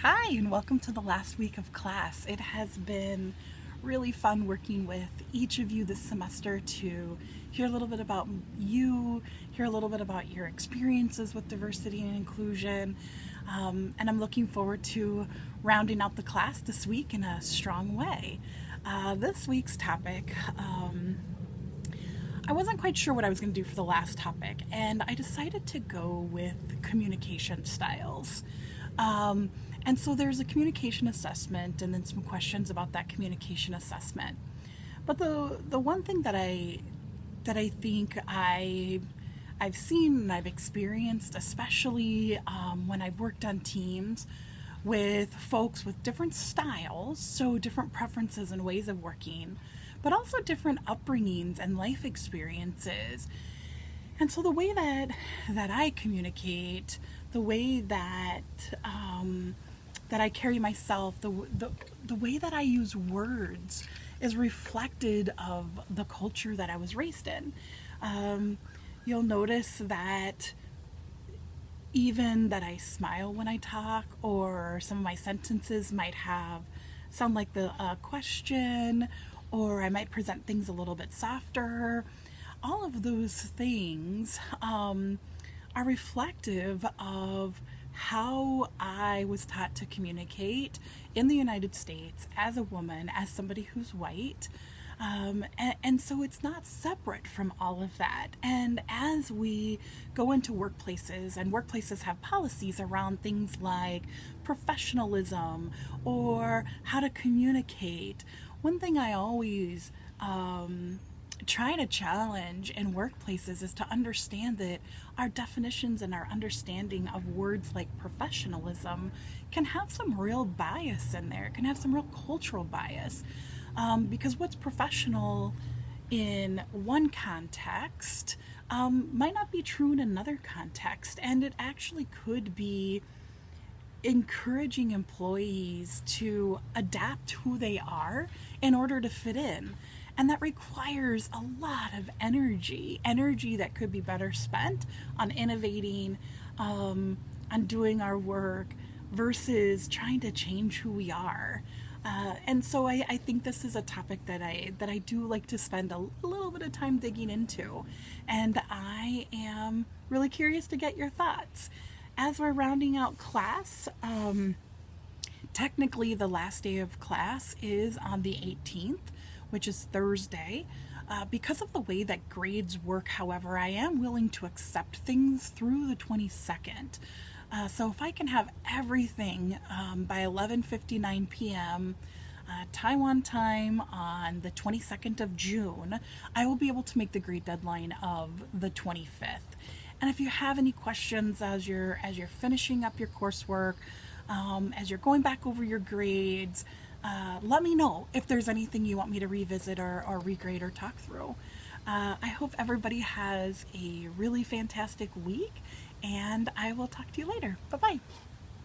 Hi, and welcome to the last week of class. It has been really fun working with each of you this semester to hear a little bit about you, hear a little bit about your experiences with diversity and inclusion, and I'm looking forward to rounding out the class this week in a strong way. This week's topic, I wasn't quite sure what I was going to do for the last topic, and I decided to go with communication styles. Um, and so there's a communication assessment and then some questions about that communication assessment. But the one thing that I think I've seen and I've experienced, especially when I've worked on teams with folks with different styles, so different preferences and ways of working, but also different upbringings and life experiences. And so the way that I communicate, the way that I carry myself, the way that I use words is reflected of the culture that I was raised in. You'll notice that even that I smile when I talk, or some of my sentences might have sound like the question, or I might present things a little bit softer. All of those things are reflective of how I was taught to communicate in the United States as a woman, as somebody who's white. And so it's not separate from all of that. And as we go into workplaces, and workplaces have policies around things like professionalism or how to communicate, one thing I always try to challenge in workplaces is to understand that our definitions and our understanding of words like professionalism can have some real bias in there, can have some real cultural bias. Because what's professional in one context might not be true in another context, and it actually could be encouraging employees to adapt who they are in order to fit in. And that requires a lot of energy that could be better spent on innovating, on doing our work, versus trying to change who we are. And so I think this is a topic that I do like to spend a little bit of time digging into. And I am really curious to get your thoughts. As we're rounding out class, technically the last day of class is on the 18th, which is Thursday. Because of the way that grades work, however, I am willing to accept things through the 22nd. So if I can have everything by 11:59 p.m. Taiwan time on the 22nd of June, I will be able to make the grade deadline of the 25th. And if you have any questions as you're finishing up your coursework, as you're going back over your grades, let me know if there's anything you want me to revisit or regrade or talk through. I hope everybody has a really fantastic week, and I will talk to you later. Bye-bye.